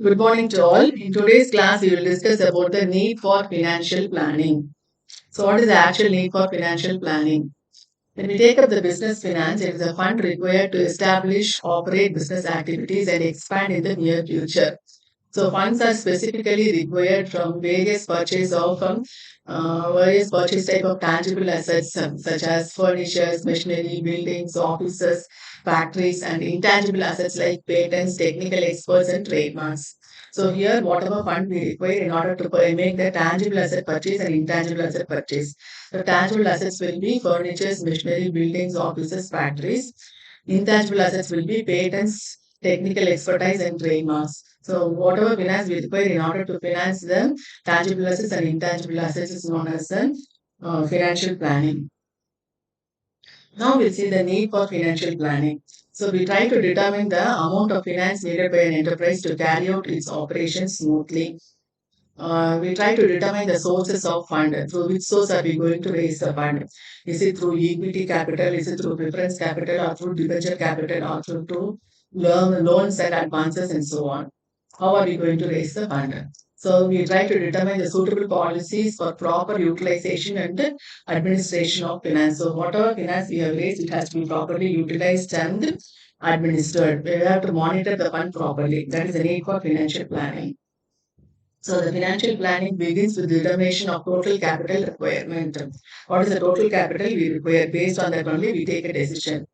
Good morning to all. In today's class, we will discuss about the need for financial planning. So, what is the actual need for financial planning? When we take up the business finance, it is a fund required to establish, operate business activities and expand in the near future. So funds are specifically required from various purchase type of tangible assets such as furniture, machinery, buildings, offices, factories, and intangible assets like patents, technical experts, and trademarks. So here, whatever fund we require in order to make the tangible asset purchase and intangible asset purchase. The tangible assets will be furniture, machinery, buildings, offices, factories. Intangible assets will be patents, technical expertise, and trademarks. So whatever finance we require in order to finance the tangible assets and intangible assets is known as the financial planning. Now we'll see the need for financial planning. So we try to determine the amount of finance needed by an enterprise to carry out its operations smoothly. We try to determine the sources of fund. Through which source are we going to raise the fund? Is it through equity capital? Is it through preference capital or through debenture capital or through loans and advances and so on? How are we going to raise the fund? So we try to determine the suitable policies for proper utilization and administration of finance. So whatever finance we have raised, it has to be properly utilized and administered. We have to monitor the fund properly. That is the need for financial planning. So the financial planning begins with determination of total capital requirement. What is the total capital we require? Based on that only we take a decision.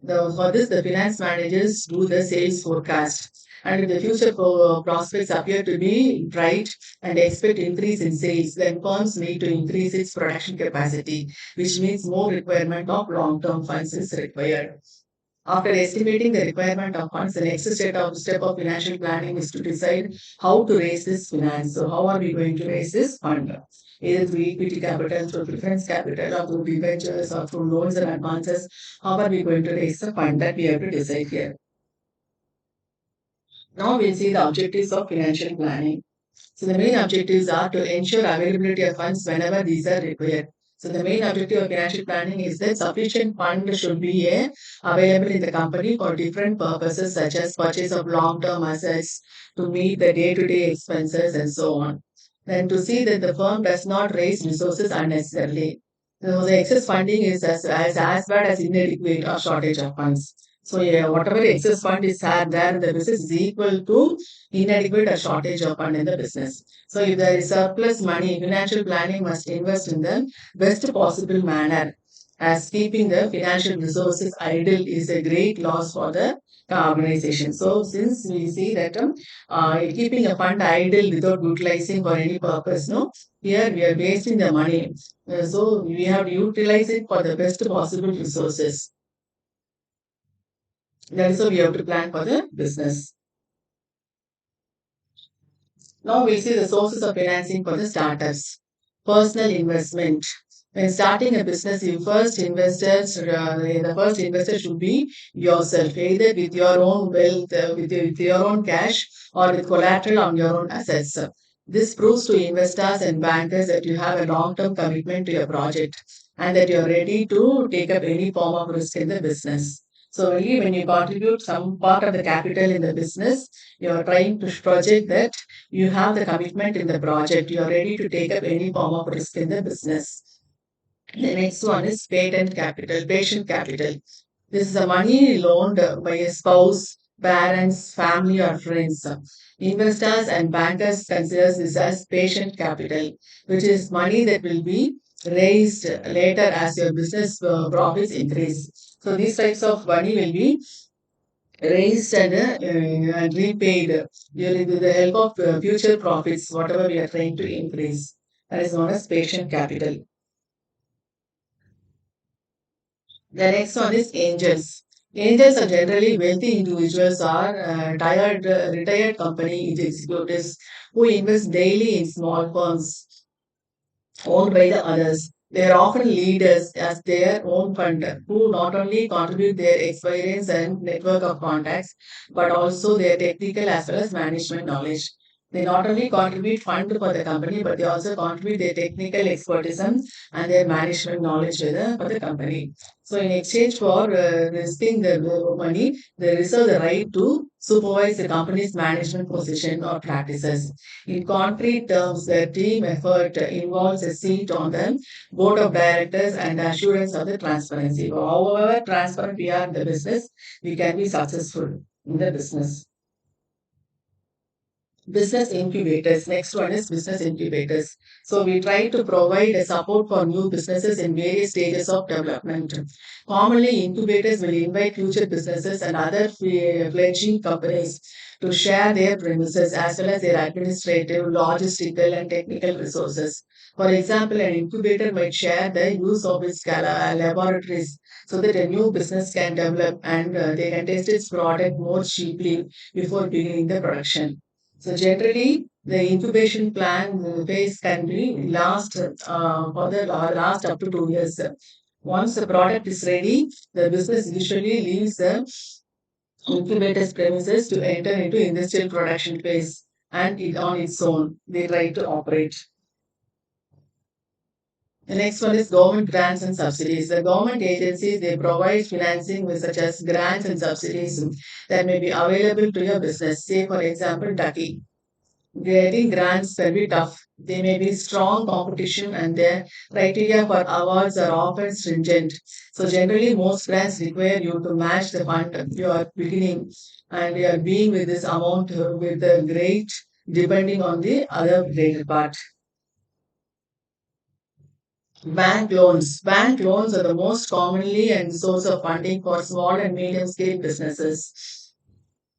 For this, the finance managers do the sales forecast. And if the future prospects appear to be bright and expect increase in sales, then firms need to increase its production capacity, which means more requirement of long-term funds is required. After estimating the requirement of funds, the next step of financial planning is to decide how to raise this finance. So, how are we going to raise this fund? Either through equity capital, through preference capital, or through debentures, or through loans and advances. How are we going to raise the fund? That we have to decide here. Now we'll see the objectives of financial planning. So the main objectives are to ensure availability of funds whenever these are required. So the main objective of financial planning is that sufficient fund should be available in the company for different purposes such as purchase of long-term assets to meet the day-to-day expenses and so on. Then to see that the firm does not raise resources unnecessarily. So the excess funding is as bad as inadequate or shortage of funds. So yeah, whatever excess fund is had there in the business is equal to inadequate or shortage of fund in the business. So if there is surplus money, financial planning must invest in the best possible manner, as keeping the financial resources idle is a great loss for the organization. So since we see that keeping a fund idle without utilizing for any purpose, no, here we are wasting the money. So we have to utilize it for the best possible resources. That is how we have to plan for the business. Now we see the sources of financing for the starters. Personal investment. When starting a business, the first investor should be yourself, either with your own wealth, with your own cash, or with collateral on your own assets. This proves to investors and bankers that you have a long-term commitment to your project and that you are ready to take up any form of risk in the business. So only when you contribute some part of the capital in the business, you are trying to project that you have the commitment in the project. You are ready to take up any form of risk in the business. The next one is patient capital. This is a money loaned by a spouse, parents, family, or friends. Investors and bankers consider this as patient capital, which is money that will be raised later as your business profits increase. So these types of money will be raised and repaid during with the help of future profits, whatever we are trying to increase. That is known as patient capital. The next one is angels. Angels are generally wealthy individuals or retired company executives who invest daily in small firms owned by the others. They are often leaders as their own fund who not only contribute their experience and network of contacts, but also their technical as well as management knowledge. They not only contribute fund for the company, but they also contribute their technical expertise and their management knowledge for the company. So in exchange for risking the money, they reserve the right to supervise the company's management position or practices. In concrete terms, the team effort involves a seat on the board of directors and assurance of the transparency. However transparent we are in the business, we can be successful in the business. Business incubators. Next one is business incubators. So we try to provide a support for new businesses in various stages of development. Commonly, incubators will invite future businesses and other fledgling companies to share their premises as well as their administrative, logistical, and technical resources. For example, an incubator might share the use of its laboratories so that a new business can develop and they can test its product more cheaply before beginning the production. So generally, the incubation plan phase can be last up to 2 years. Once the product is ready, the business usually leaves the incubator's premises to enter into industrial production phase and it on its own. They try to operate. The next one is government grants and subsidies. The government agencies they provide financing with such as grants and subsidies that may be available to your business. Say for example, Ducky. Getting grants can be tough. There may be strong competition and their criteria for awards are often stringent. So generally most grants require you to match the fund you are beginning and you are being with this amount with the grade depending on the other graded part. Bank loans. Bank loans are the most commonly and source of funding for small and medium scale businesses.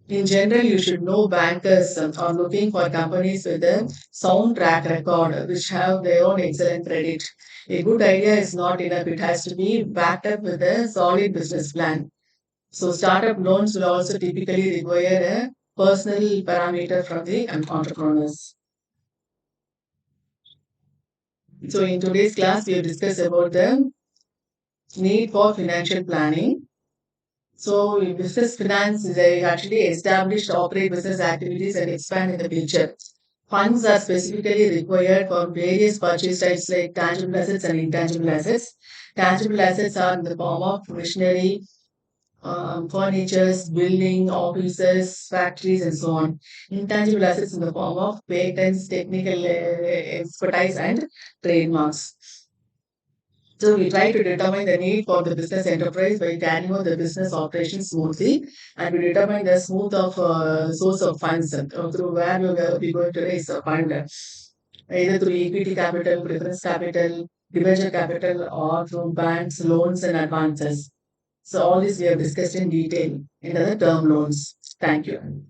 In general, you should know bankers are looking for companies with a sound track record, which have their own excellent credit. A good idea is not enough, it has to be backed up with a solid business plan. So, startup loans will also typically require a personal parameter from the entrepreneurs. So, in today's class, we have discussed about the need for financial planning. So, business finance is actually established to operate business activities and expand in the future. Funds are specifically required for various purchase types like tangible assets and intangible assets. Tangible assets are in the form of machinery, furnitures, building, offices, factories, and so on. Intangible assets in the form of patents, technical expertise, and trademarks. So we try to determine the need for the business enterprise by carrying out the business operations smoothly, and we determine the smooth of source of funds through where we will be going to raise a fund, either through equity capital, preference capital, debenture capital, or through banks, loans, and advances. So all this we have discussed in detail in the term loans. Thank you.